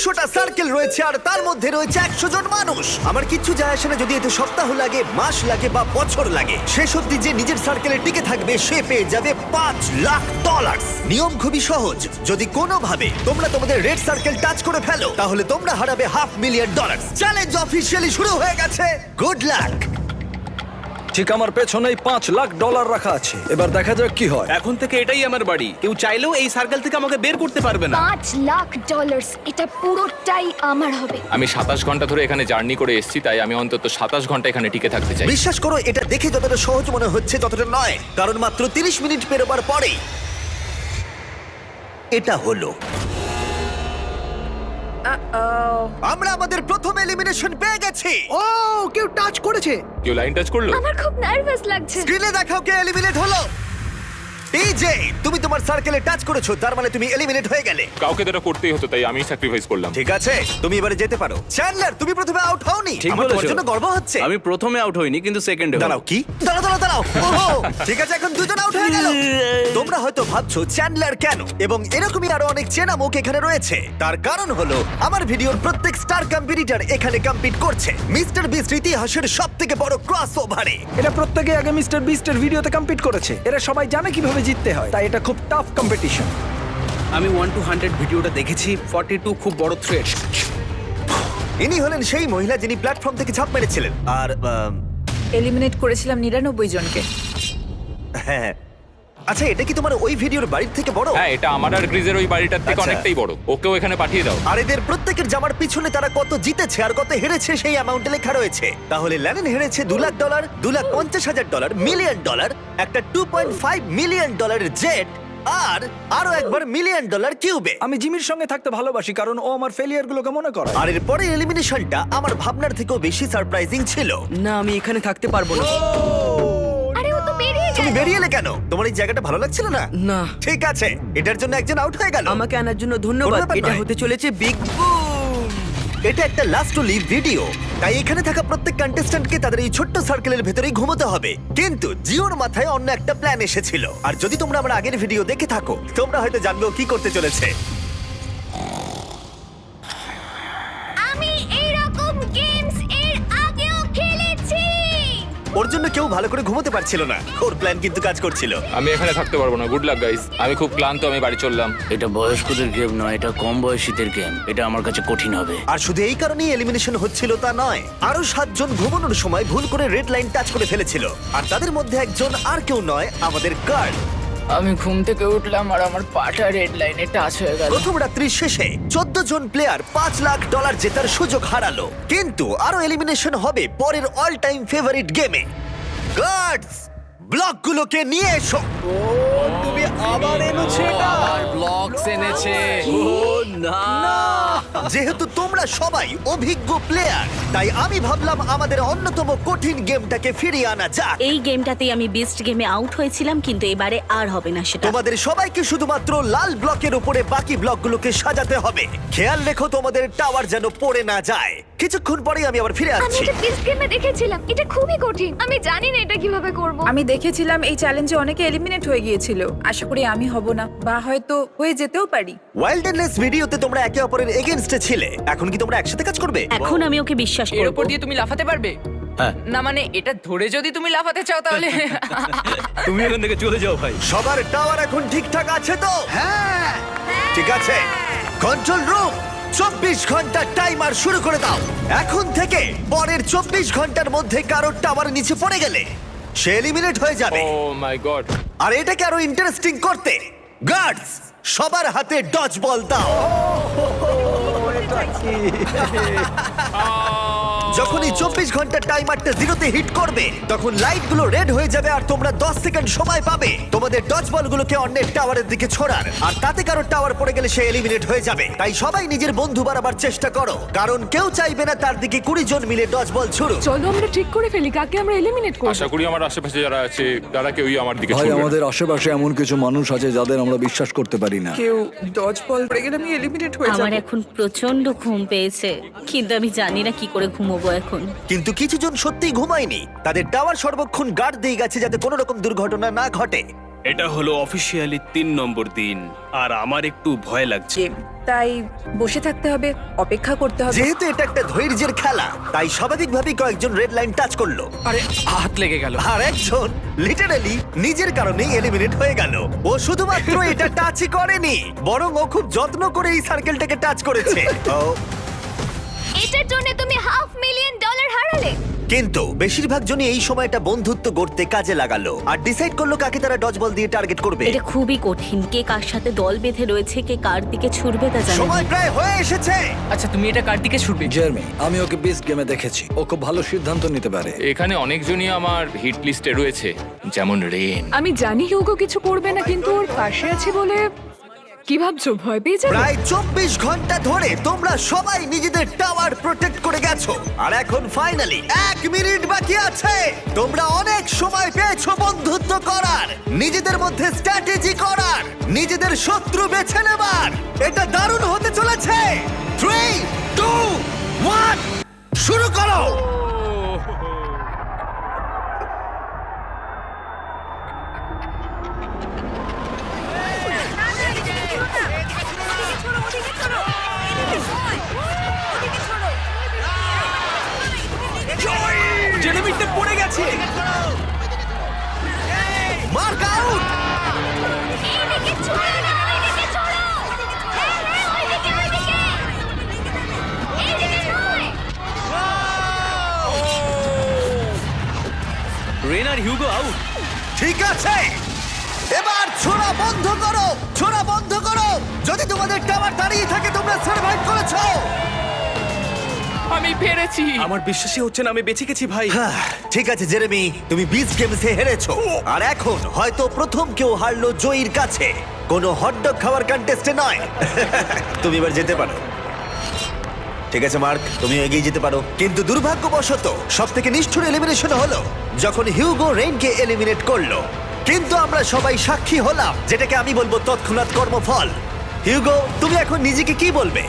100টা circle রয়েছে আর তার মধ্যে রয়েছে 100 জন মানুষ। আমার কিচ্ছু যায় আসে না যদি এতে সপ্তাহ লাগে, মাস লাগে বা বছর লাগে। শেষ অবধি যে নিজের সার্কেলে টিকে থাকবে সে পেয়ে যাবে $5,00,000। নিয়ম খুবই সহজ, যদি কোনোভাবে তোমরা তোমাদের রেড সার্কেল টাচ করে ফেলো তাহলে তোমরা হারাবে $500,000। চ্যালেঞ্জ অফিসিয়ালি শুরু হয়ে গেছে। Good luck. ঠিক আমার পেছনেই $5,00,000 রাখা আছে, এবার দেখা যাক কি হয়। এখন থেকে এটাই আমার বাড়ি, কেউ চাইলেও এই সার্কেল থেকে আমাকে বের করতে পারবে না। $5,00,000 এটা পুরোটাই আমার হবে। আমি 27 ঘন্টা ধরে এখানে জার্নি করে এসেছি, তাই আমি অন্তত 27 ঘন্টা এখানে টিকে থাকতে চাই। বিশ্বাস করো, এটা দেখে যতটা সহজ মনে হচ্ছে ততটা নয়, কারণ মাত্র 30 মিনিট পেরোবার পরেই এটা হলো। আমরা আমাদের প্রথম এলিমিনেশন পেয়ে গেছি। ও কেউ টাচ করেছে। কেউ লাইন টাচ করলো? আমার খুব নার্ভাস লাগছে। স্ক্রিনে দেখাও কে এলিমিনেট হলো। টিজে, তুমি তোমার সার্কেলে টাচ করেছো, তার মানে তুমি এলিমিনেট হয়ে গেলে। কাউকে তো এটা করতেই হতো, তাই আমি স্যাক্রিফাইস করলাম। ঠিক আছে, তুমি এবারে যেতে পারো। চ্যান্ডলার, তুমি প্রথমে আউট হওনি। ঠিক আমার তোমার বলেছো। জন্য গর্ব হচ্ছে। আমি প্রথমে আউট হইনি, কিন্তু সেকেন্ডে দাঁড়াও, কি? দাঁড়াও। ওহো, ঠিক আছে, এখন দুজন আউট হয়ে গেল। তোমরা হয়তো ভাবছো চ্যান্ডলার কেন, এবং এরকমই আরো অনেক চেনা মুখ এখানে রয়েছে। তার কারণ হলো আমার ভিডিওর প্রত্যেক স্টার কম্পিটিটর এখানে কম্পিট করছে মিস্টার বিস্ট ইতিহাসের সবথেকে বড় ক্রসওভারে। এটা প্রত্যেকে আগে মিস্টার বিস্টের ভিডিওতে কম্পিট করেছে, এরা সবাই জানে কিভাবে জিততে হয়, তাই এটা খুব টাফ কম্পিটিশন। আমি 1 to 100 ভিডিওটা দেখেছি। 42 খুব বড় থ্রেট। ইনি হলেন সেই মহিলা যিনি প্ল্যাটফর্ম থেকে ঝাঁপ মেরেছিলেন। আর এলিমিনেট করেছিলাম 99 জনকে। হ্যাঁ, আচ্ছা, এটা কি তোমার ওই ভিডিওর বাড়ির থেকে বড়? হ্যাঁ, এটা আমার আর গ্রিজের ওই বাড়িটার থেকে আচ্ছা। অনেকটাই বড়। ওকেও এখানে পাঠিয়ে দাও। আর এদের প্রত্যেকের জামার পিছনে তারা কত জিতেছে আর কত হেরেছে সেই অ্যামাউন্টে লেখা রয়েছে। তাহলে ল্যানেন হেরেছে $2,00,000, $2,50,000, $1 মিলিয়ন, একটা $2.5 মিলিয়ন জেট, আর আরো একবার $1 মিলিয়ন কিউবে। আমি জিমির সঙ্গে থাকতে ভালোবাসি কারণ ও আমার ফেলিয়ার গুলোকে মনে করে। আর এর পরে এলিমিনেশনটা আমার ভাবনার থেকেও বেশি সারপ্রাইজিং ছিল। না, আমি এখানে থাকতে পারবো না। আরে ও তো বেরিয়ে তুমি গেল। বেরিয়ে এলে কেন? তোমার এই জায়গাটা ভালো লাগছিল না? না, ঠিক আছে, এটার জন্য একজন আউট হয়ে গেল। আমাকে আনার জন্য কোনো ধন্যবাদ। ব্যাপার এটা নয়। হতে চলেছে বিগ বুম। এটা একটা লাস্ট টু লিভ ভিডিও, তাই এখানে থাকা প্রত্যেক কন্টেস্ট্যান্টকে তাদের এই ছোট্ট সার্কেলের ভেতরেই ঘুমোতে হবে। কিন্তু জিওর মাথায় অন্য একটা প্ল্যান এসেছিল, আর যদি তোমরা আমার আগের ভিডিও দেখে থাকো তোমরা হয়তো জানবে ও কি করতে চলেছে। আমি এইরকম গেমস এর আগেও খেলেছি। ওর জন্য কেউ ভালো করে ঘুমোতে পারছিল না, ওর প্ল্যান কিন্তু কাজ করছিল। আমি এখানে থাকতে পারবো না। গুড লাক গাইস, আমি খুব ক্লান্ত, আমি বাড়ি চললাম। এটা বয়স্কদের গেম নয়, এটা কম বয়সীদের গেম। এটা আমার কাছে কঠিন হবে। আর শুধু এই কারণেই এলিমিনেশন হচ্ছিল তা নয়, আরো 7 জন ঘুমানোর সময় ভুল করে রেড লাইন টাচ করে ফেলেছিল। আর তাদের মধ্যে একজন আর কেউ নয়, আমাদের কার্ড। আমি ঘুম থেকে উঠলাম আর আমার পাটা রেড লাইনে টাচ হয়ে গেল। প্রথম রাত্রির শেষে 14 জন প্লেয়ার $5,00,000 জেতার সুযোগ হারালো। কিন্তু আরো এলিমিনেশন হবে পরের অল টাইম ফেভারিট গেমে। গার্ডস, ব্লকগুলোকে নিয়ে এসো। তুমি আবার এনেছো এটা? ব্লকস এনেছে। যেহেতু তোমরা সবাই অভিজ্ঞ প্লেয়ার, তাই আমি ভাবলাম আমাদের অন্যতম কঠিন গেমটাকে ফিরিয়ে আনা যাক। এই গেমটাতেই আমি বেস্ট গেমে আউট হয়েছিলাম, কিন্তু এবারে আর হবে না সেটা। তোমাদের সবাইকে শুধুমাত্র লাল ব্লকের উপরে বাকি ব্লকগুলোকে সাজাতে হবে। খেয়াল রেখো তোমাদের টাওয়ার যেন পড়ে না যায়। কিছুক্ষণ পরেই আমি আবার ফিরে আমি আসছি। এটা বেস্ট গেমে দেখেছিলাম। এটা খুবই কঠিন। আমি জানি না এটা কিভাবে করব। আমি দেখেছিলাম এই চ্যালেঞ্জে অনেকে এলিমিনেট হয়ে গিয়েছিল। আশা করি আমি হব না, বা হয়তো হয়ে যেতেও পারি। ওয়াইল্ডনেস ভিডিওতে তোমরা একে অপরের এগেইনস্টে ছিলে, এখন কি তোমরা একসাথে কাজ করবে? এখন আমি ওকে বিশ্বাস এর করব। উপর দিয়ে তুমি লাফাতে পারবে? না মানে এটা ধরে যদি তুমি লাফাতে চাও তাহলে তুমি এখান থেকে চলে যাও ভাই। সবার টাওয়ার এখন ঠিকঠাক আছে তো? হ্যাঁ, ঠিক আছে। কন্ট্রোল রুম, 24 ঘন্টা টাইমার শুরু করে দাও। এখন থেকে পরের 24 ঘন্টার মধ্যে কারোর টাওয়ার নিচে পড়ে গেলে সে এলিমিনেট হয়ে যাবে। ও মাই গড। আর এটাকে আরো ইন্টারেস্টিং করতে গার্ডস সবার হাতে ডজ বল দাও। যখনই 24 ঘন্টা টাইমারটা জিরোতে হিট করবে তখন লাইটগুলো রেড হয়ে যাবে আর তোমরা 10 সেকেন্ড সময় পাবে তোমাদের ডজ বলগুলোকে অন্যের টাওয়ারের দিকে ছোড়ার। আর তাতে কারো টাওয়ার পড়ে গেলে সে এলিমিনেট হয়ে যাবে। তাই সবাই নিজের বন্ধু বাড়াবার চেষ্টা করো, কারণ কেউ চাইবে না তার দিকে 20 জন মিলে ডজ বল ছুড়ুক। চলো আমরা ঠিক করে ফেলি কাকে আমরা এলিমিনেট করব। আশা করি আমার আশেপাশে যারা আছে তারা কেউই আমার দিকে ভাই, ছুটবে না। আমাদের আশেপাশে এমন কিছু মানুষ আছে যাদের আমরা বিশ্বাস করতে পারি না। কেউ ডজ বল পড়ে গেলে আমি এলিমিনেট হয়ে আমার যাব। এখন প্রচন্ড ঘুম পেয়েছে, কিন্তু আমি জানি না কি করে ঘুমোবো এখন। কিন্তু কিছু জন সত্যিই ঘুমায়নি, তাদের টাওয়ার সর্বক্ষণ গার্ড দিয়ে গেছে যাতে কোনো রকম দুর্ঘটনা না ঘটে। এটা হলো অফিসিয়ালি 3 নম্বর দিন আর আমার একটু ভয় লাগছে। তাই বসে থাকতে হবে, অপেক্ষা করতে হবে। যেহেতু এটা একটা ধৈর্যের খেলা, তাই স্বাভাবিকভাবেই কয়েকজন রেড লাইন টাচ করলো, আরে হাত লেগে গেল। আর একজন লিটারালি নিজের কারণেই এলিমিনেট হয়ে গেল। ও শুধুমাত্র এটা টাচই করেনি, বরং ও খুব যত্ন করে এই সার্কেলটাকে টাচ করেছে। ও, এটার জন্য তুমি $500,000 হারালে। কিন্তু বেশিরভাগ জনই এই সময়টা বন্ধুত্ব গড়তে কাজে লাগালো আর ডিসাইড করলো কাকে তারা ডজ বল দিয়ে টার্গেট করবে। এটা খুবই কঠিন। কে কার সাথে দল বেঁধে রয়েছে, কে কার দিকে ছুটবে তা জানি না। সময় প্রায় হয়ে এসেছে। আচ্ছা তুমি এটা কার দিকে ছুটবে? জার্মি, আমি ওকে বিস্ট গেমে দেখেছি, ও খুব ভালো সিদ্ধান্ত নিতে পারে। এখানে অনেকজনই আমার হিট লিস্টে রয়েছে, যেমন রেন। আমি জানি হিউগো কিছু করবে না, কিন্তু ওর পাশে আছি বলে কি ভাবছো, ভয় পেয়ে যাবে? প্রায় 24 ঘন্টা ধরে তোমরা সবাই নিজেদের টাওয়ার প্রোটেক্ট করে গেছো, আর এখন ফাইনালি 1 মিনিট বাকি আছে। তোমরা অনেক সময় পেয়েছো বন্ধুত্ব করার, নিজেদের মধ্যে স্ট্র্যাটেজি করার, নিজেদের শত্রু বেছে নেবার। এটা দারুণ হতে চলেছে। 3, 2, 1 শুরু করো। জেলেমিটে পড়ে গেছে। Mark out. এইদিকে ছড়ো না, ওইদিকে ছড়ো। হ্যাঁ, ওইদিকে, ওইদিকে। এইদিকে নয়। রেন আর হিউগো আউট। ঠিক আছে, এবার ছোড়া বন্ধ করো, ছোড়া বন্ধ করো। যদি তোমাদের টাওয়ার দাঁড়িয়ে থাকে তোমরা সার্ভাইভ করেছো। আমি পেরেছি। আমার বিশ্বাসই হচ্ছে না আমি বেঁচে গেছি ভাই। ঠিক আছে জেরেমি, তুমি বিচ গেমসে হেরেছো, আর এখন হয়তো প্রথম কেউ হারলো জয়ীর কাছে, কোনো হটডগ খাওয়ার কন্টেস্টে নয়। তুমি এবার যেতে পারো। ঠিক আছে মার্ক, তুমি এগিয়ে যেতে পারো। কিন্তু দুর্ভাগ্যবশত সব থেকে নিষ্ঠুর এলিমিনেশন হলো যখন হিউগো রেইনকে এলিমিনেট করলো। কিন্তু আমরা সবাই সাক্ষী হলাম, যেটাকে আমি বলবো তৎক্ষণাৎ কর্মফল। হিউগো, তুমি এখন নিজেকে কি বলবে?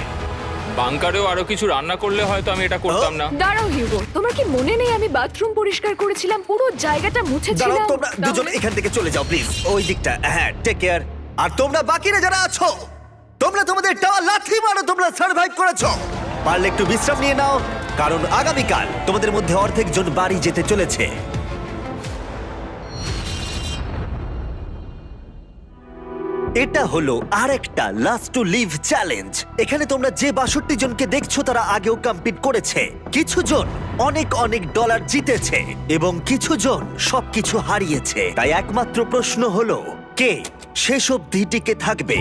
বাংকারেও আরো কিছু রান্না করলে হয়তো আমি এটা করতাম না। দাঁড়াও হিউগো, তোমার কি মনে নেই আমি বাথরুম পরিষ্কার করেছিলাম, পুরো জায়গাটা দাঁড়াও, মুছেছিলাম? তোমরা দুজন তাহলে- এখান থেকে চলে যাও প্লিজ, ওই দিকটা। হ্যাঁ, টেক কেয়ার। আর তোমরা বাকিরা যারা আছো, তোমরা তোমাদের টাওয়ার লাথি মারো, তোমরা সার্ভাইভ করেছো। পারলে একটু বিশ্রাম নিয়ে নাও, কারণ আগামীকাল তোমাদের মধ্যে অর্ধেক জন বাড়ি যেতে চলেছে। এটা হলো আরেকটা লাস্ট টু লিভ চ্যালেঞ্জ। এখানে তোমরা যে 62 জনকে দেখছো তারা আগেও কম্পিট করেছে। কিছু জন অনেক অনেক ডলার জিতেছে এবং কিছু জন সবকিছু হারিয়েছে। তাই একমাত্র প্রশ্ন হলো, কে শেষ অবধি টিকে থাকবে?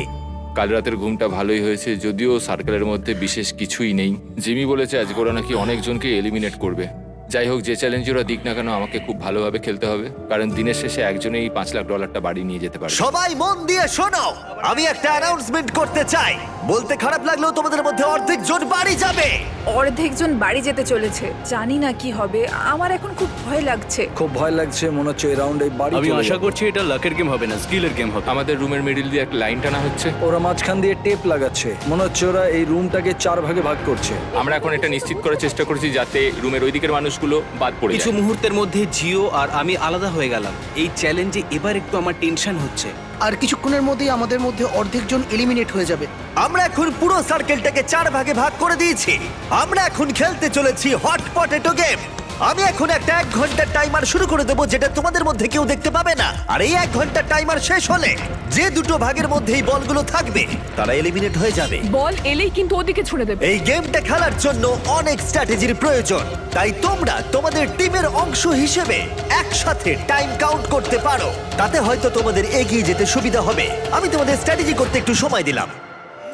কাল রাতের ঘুমটা ভালোই হয়েছে, যদিও সার্কেলের মধ্যে বিশেষ কিছুই নেই। জিমি বলেছে আজকে ওরা নাকি অনেকজনকে এলিমিনেট করবে। যাই হোক, যে চ্যালেঞ্জ ওরা দিক না কেন, আমাকে খুব ভালোভাবে খেলতে হবে, কারণ দিনের শেষে একজনেই $5,00,000 বাড়ি নিয়ে যেতে পারে। সবাই মন দিয়ে শোনো, আমি একটা অ্যানাউন্সমেন্ট করতে চাই। বলতে খারাপ লাগলেও তোমাদের মধ্যে অর্ধেক জন বাড়ি যাবে। অর্ধেকজন বাড়ি যেতে চলেছে, জানি না কি হবে। আমার এখন খুব ভয় লাগছে। খুব ভয় লাগছে, মনে হচ্ছে এই রাউন্ডে বাড়ি আমি চলে আশা যাবো। করছি এটা লাকের গেম হবে না, স্কিলের গেম হবে। আমাদের রুমের মিডিল দিয়ে একটা লাইন টানা হচ্ছে। ওরা মাঝখান দিয়ে টেপ লাগাচ্ছে, মনে হচ্ছে ওরা এই রুমটাকে 4 ভাগে ভাগ করছে। আমরা এখন এটা নিশ্চিত করার চেষ্টা করছি যাতে রুমের ওই দিকের মানুষগুলো বাদ পড়ে কিছু যায়। মুহূর্তের মধ্যে জিও আর আমি আলাদা হয়ে গেলাম। এই চ্যালেঞ্জে এবার একটু আমার টেনশন হচ্ছে। আর কিছুক্ষণের মধ্যেই আমাদের মধ্যে অর্ধেকজন এলিমিনেট হয়ে যাবে। আমরা এখন পুরো সার্কেলটাকে 4 ভাগে ভাগ করে দিয়েছি। আমরা এখন খেলতে চলেছি হট পটেটো গেম। আমি এখন একটা 1 ঘন্টার টাইমার শুরু করে দেবো, যেটা তোমাদের মধ্যে কেউ দেখতে পাবে না। আর এই 1 ঘন্টার টাইমার শেষ হলে যে দুটো ভাগের মধ্যে এই বলগুলো থাকবে তারা এলিমিনেট হয়ে যাবে। বল এলেই কিন্তু ওদিকে ছুড়ে দেবে। এই গেমটা খেলার জন্য অনেক স্ট্র্যাটেজির প্রয়োজন, তাই তোমরা তোমাদের টিমের অংশ হিসেবে একসাথে টাইম কাউন্ট করতে পারো। তাতে হয়তো তোমাদের এগিয়ে যেতে সুবিধা হবে। আমি তোমাদের স্ট্র্যাটেজি করতে একটু সময় দিলাম।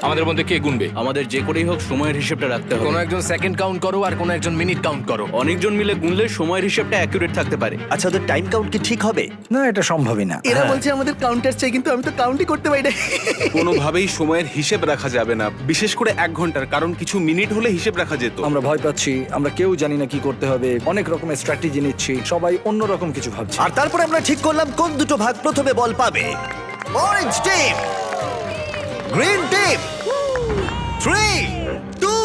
আমাদের মধ্যে কে গুনবে? আমাদের যে করেই হোক সময়ের হিসেবটা রাখতে হবে। কোনো একজন সেকেন্ড কাউন্ট করো আর কোনো একজন মিনিট কাউন্ট করো। অনেকজন মিলে গুনলে সময়ের হিসেবটা অ্যাকুরেট থাকতে পারে। আচ্ছা, ওদের টাইম কাউন্ট কি ঠিক হবে? না, এটা সম্ভবই না। এরা বলছে আমাদের কাউন্টার চাই, কিন্তু আমি তো কাউন্টই করতে পারি না। কোনোভাবেই সময়ের হিসেব রাখা যাবে না, বিশেষ করে 1 ঘন্টার, কারণ কিছু মিনিট হলে হিসেব রাখা যেত। আমরা ভয় পাচ্ছি, আমরা কেউ জানি না কি করতে হবে, অনেক রকমের স্ট্র্যাটেজি নিচ্ছি, সবাই অন্য রকম কিছু ভাবছে। আর তারপর আমরা ঠিক করলাম কোন দুটো ভাগ প্রথমে বল পাবে। Orange team, green team. 3, 2,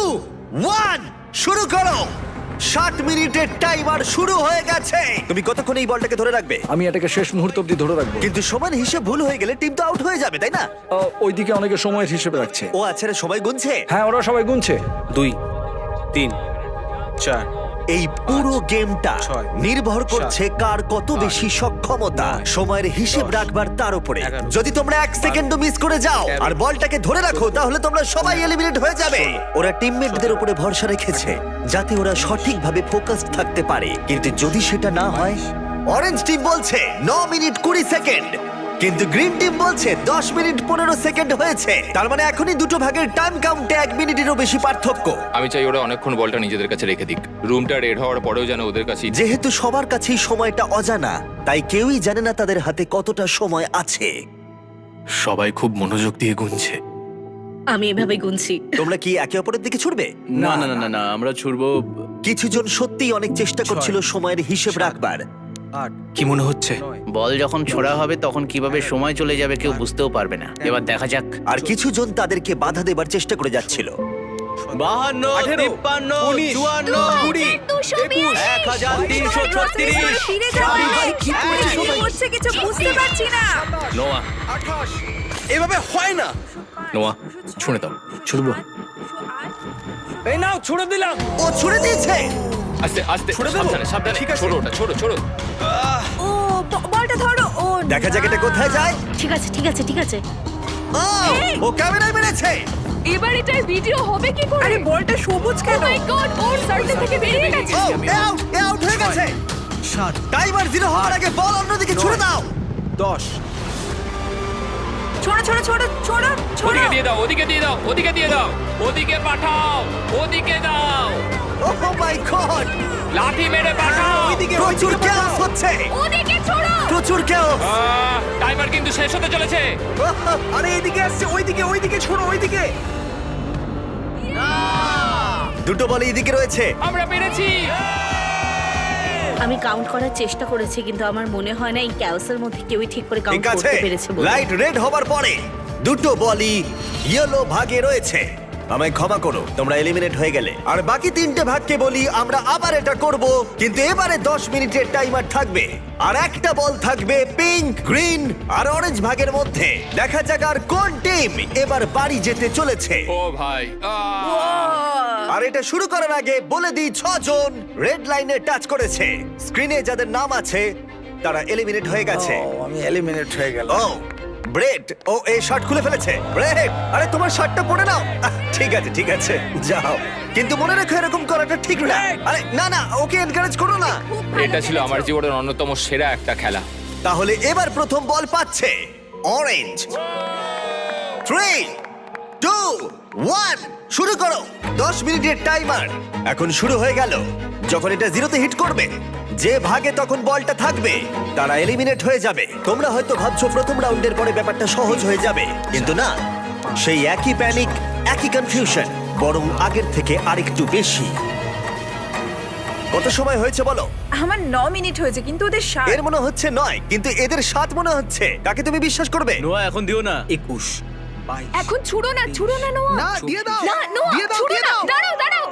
1 শুরু করো। 60 মিনিটের টাইমার শুরু হয়ে গেছে। তুমি কতক্ষণ এই বলটাকে ধরে রাখবে? আমি এটাকে শেষ মুহূর্ত অব্দি ধরে রাখবো। কিন্তু সময়ের হিসেব ভুল হয়ে গেলে টিম তো আউট হয়ে যাবে, তাই না? ওইদিকে অনেকে সময়ের হিসেবে রাখছে। ও আচ্ছা, রে, সবাই গুনছে। হ্যাঁ, ওরা সবাই গুনছে। 2 3 4 এই পুরো গেমটা ছয়, নির্ভর করছে কার কত বেশি সক্ষমতা সময়ের হিসেব রাখবার তার উপরে। যদি তোমরা 1 সেকেন্ডও মিস করে যাও আর বলটাকে ধরে রাখো তাহলে তোমরা সবাই এলিমিনেট হয়ে যাবে। ওরা টিমমেটদের উপরে ভরসা রেখেছে যাতে ওরা সঠিকভাবে ফোকাসড থাকতে পারে, কিন্তু যদি সেটা না হয়? অরেঞ্জ টিম বলছে 9 মিনিট 20 সেকেন্ড, কিন্তু গ্রিন টিম বলছে 10 মিনিট 15 সেকেন্ড হয়েছে। তার মানে এখনই দুটো ভাগের টাইম কাউন্টে 1 মিনিটেরও বেশি পার্থক্য। আমি চাই ওরা অনেকক্ষণ বলটা নিজেদের কাছে রেখে দিক, রুমটা রেড হওয়ার পরেও যেন ওদের কাছে। যেহেতু সবার কাছেই সময়টা অজানা, তাই কেউই জানে না তাদের হাতে কতটা সময় আছে। সবাই খুব মনোযোগ দিয়ে গুনছে। আমি এভাবে গুনছি। তোমরা কি একে অপরের দিকে ছুটবে? না না না না না, আমরা ছুড়বো। কিছু জন সত্যিই অনেক চেষ্টা করছিল সময়ের হিসেব রাখবার। 8 কি মনে হচ্ছে? বল যখন ছোড়া হবে তখন কিভাবে সময় চলে যাবে কেউ বুঝতেও পারবে না। এবার দেখা যাক। আর কিছু জন তাদেরকে বাধা দেবার চেষ্টা করে যাচ্ছিল। 52 53 54 220 1336 ফিরে যাবে। কি করছে কিছু বুঝতে পারছি না। নোয়া এভাবে হয় না। নোয়া ছুঁড়ে দাও। ছুড়বো। এই নাও, ছুড়ে দিলাম। ও ছুড়ে দিয়েছে। আস্তে আস্তে, সাবধানে সাবধানে, ছোড়ো ওটা, ছোড়ো ছোড়ো। ও বলটা ধরো। ও দেখা যাক এটা কোথায় যায়। ঠিক আছে ঠিক আছে ঠিক আছে। ও, ও ক্যামেরায় মেরেছে। এবার এটার ভিডিও হবে কি করে? আরে বলটা সবুজ ও কেন? মাই গড, ওর সার্কেল থেকে বেরিয়ে গেছে। ও, এ আউট হয়ে গেছে। 7 টাইমার 0 হওয়ার আগে বল অন্যদিকে ছুড়ে দাও। 10 ছোড়ো ছোড়ো ছোড়ো ছোড়ো ছোড়ো। ওদিকে দিয়ে দাও, ওদিকে দিয়ে দাও, ওদিকে দিয়ে দাও, ওদিকে পাঠাও, ওদিকে দাও, ও মাই গড, লাঠি মেরে পাঠাও। প্রচুর chaos হচ্ছে। ওদিকে ছোড়ো। প্রচুর chaos। টাইমার কিন্তু শেষ হতে চলেছে। আরে এদিকে আসছে, ওইদিকে ছোড়ো, ওইদিকে। দুটো বল এইদিকে রয়েছে। আমরা পেরেছি। আমি কাউন্ট করার চেষ্টা করেছি কিন্তু আমার মনে হয় না এই ক্যাওসের মধ্যে কেউই ঠিক করে কাউন্ট ঠিক আছে, করতে পেরেছে বলে। লাইট রেড হবার পরে দুটো বলই ইয়েলো ভাগে রয়েছে। আমায় ক্ষমা করো, তোমরা এলিমিনেট হয়ে গেলে। আর বাকি তিনটে ভাগকে বলি আমরা আবার এটা করব, কিন্তু এবারে 10 মিনিটের টাইমার থাকবে আর একটা বল থাকবে পিঙ্ক, গ্রিন আর অরেঞ্জ ভাগের মধ্যে। দেখা যাক আর কোন টিম এবার বাড়ি যেতে চলেছে। ও ভাই, আর এটা শুরু করার আগে বলে দিই 6 জন রেড লাইনে টাচ করেছে। স্ক্রিনে যাদের নাম আছে তারা এলিমিনেট হয়ে গেছে। আমি এলিমিনেট হয়ে গেলাম। ও ব্রেড, ও এই শার্ট খুলে ফেলেছে। ব্রেড, আরে তোমার শার্টটা পরে নাও। ঠিক আছে ঠিক আছে, যাও, কিন্তু মনে রেখো এরকম করাটা ঠিক না। আরে না না, ওকে এনকারেজ করো না। এটা ছিল আমার জীবনের অন্যতম সেরা একটা খেলা। তাহলে এবার প্রথম বল পাচ্ছে অরেঞ্জ। 3 2 1 শুরু করো। 10 মিনিটের টাইমার এখন শুরু হয়ে গেল। যখন এটা 0-তে হিট করবে, যে ভাগে তখন বলটা থাকবে তারা এলিমিনেট হয়ে যাবে। তোমরা হয়তো ভাবছো প্রথম রাউন্ডের পরে ব্যাপারটা সহজ হয়ে যাবে, কিন্তু না, সেই একই প্যানিক, একই কনফিউশন, বরং আগের থেকে আরেকটু বেশি। কত সময় হয়েছে বলো? আমার 9 মিনিট হয়েছে কিন্তু ওদের 7। এর মনে হচ্ছে 9, কিন্তু এদের 7 মনে হচ্ছে। কাকে তুমি বিশ্বাস করবে? নোয়া এখন দিও না। 21 22 এখন ছুড়ো না নোয়া। না, দিয়ে দাও। না নোয়া, দিয়ে দাও, ছুড়ো দিয়ে না। দাও। দাঁড়াও দাঁড়াও।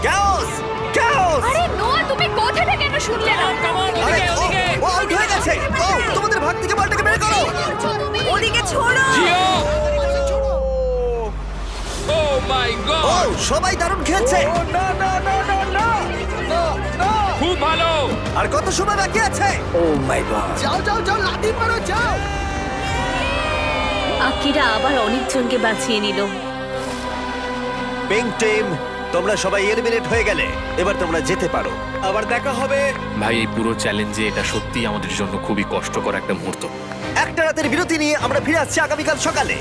chaos chaos। আরে নোয়া, তুমি কোথা থেকে এটা শুনলে না? আরে ও আউট হয়ে গেছে। ও তোমাদের ভাগ থেকে বলটাকে বের করো। ওদিকে ছোড়ো। জিও, ও মাই ও গড, সবাই দারুণ খেলছে। না না না না না না। খুব ভালো। আর কত সময় বাকি আছে? ও মাই গড। যাও যাও যাও, লাথি মারো, যাও। আকিরা আবার অনেকজনকে বাঁচিয়ে নিল। পিঙ্ক টিম, তোমরা সবাই এলিমিনেট হয়ে গেলে। এবার তোমরা যেতে পারো। আবার দেখা হবে। ভাই এই পুরো চ্যালেঞ্জে এটা সত্যিই আমাদের জন্য খুবই কষ্টকর একটা মুহূর্ত। একটা রাতের বিরতি নিয়ে আমরা ফিরে আসছি আগামীকাল সকালে।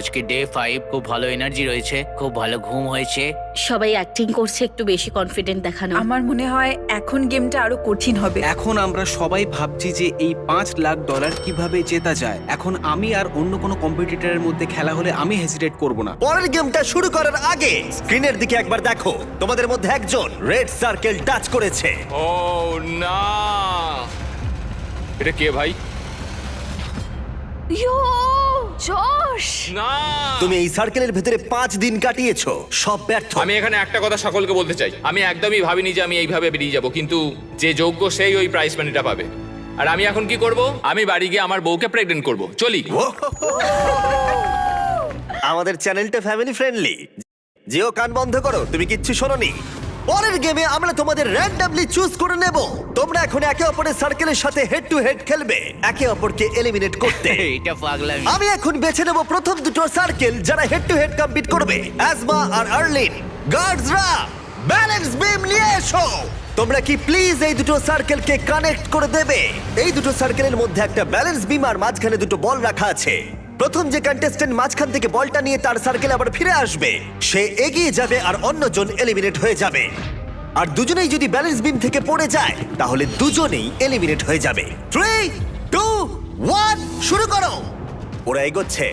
আজকে ডে 5, খুব ভালো এনার্জি রয়েছে, খুব ভালো ঘুম হয়েছে। সবাই অ্যাক্টিং করছে একটু বেশি কনফিডেন্ট দেখানো। আমার মনে হয় এখন গেমটা আরো কঠিন হবে। এখন আমরা সবাই ভাবছি যে এই $5,00,000 কিভাবে জেতা যায়। এখন আমি আর অন্য কোনো কম্পিটিটরের মধ্যে খেলা হলে আমি হেজিটেট করব না। পরের গেমটা শুরু করার আগে স্ক্রিনের দিকে একবার দেখো। তোমাদের মধ্যে একজন রেড সার্কেল টাচ করেছে। ও না, এটা কে ভাই? ইয়ো, জশ। না তুমি এই সার্কেলের ভেতরে 5 দিন কাটিয়েছো, সব ব্যর্থ। আমি এখানে একটা কথা সকলকে বলতে চাই, আমি একদমই ভাবিনি যে আমি এইভাবে বেরিয়ে যাব, কিন্তু যে যোগ্য সেই ওই প্রাইস মানিটা পাবে। আর আমি এখন কি করব? আমি বাড়ি গিয়ে আমার বউকে প্রেগনেন্ট করব। চলি। আমাদের চ্যানেলটা ফ্যামিলি ফ্রেন্ডলি। জিও, কান বন্ধ করো, তুমি কিচ্ছু শোনোনি। পরের গেমে আমরা তোমাদের র্যান্ডমলি চুজ করে নেব। তোমরা এখন একে অপরের সার্কেলের সাথে হেড টু হেড খেলবে, একে অপরকে এলিমিনেট করতে। এটা পাগলামি। আমি এখন বেছে নেব প্রথম দুটো সার্কেল যারা হেড টু হেড কম্পিট করবে। অ্যাজমা আর আর্লিন, গার্ডসরা ব্যালেন্স বিম নিয়ে এসো। তোমরা কি প্লিজ এই দুটো সার্কেলকে কানেক্ট করে দেবে? এই দুটো সার্কেলের মধ্যে একটা ব্যালেন্স বিম আর মাঝখানে দুটো বল রাখা আছে। প্রথম যে কন্টেস্ট্যান্ট মাঝখান থেকে বলটা নিয়ে তার সার্কেলে আবার ফিরে আসবে, সে এগিয়ে যাবে আর অন্যজন এলিমিনেট হয়ে যাবে। আর দুজনেই যদি ব্যালেন্স বিম থেকে পড়ে যায় তাহলে দুজনেই এলিমিনেট হয়ে যাবে। 3, 2, 1 শুরু করো। ওরা এগোচ্ছে।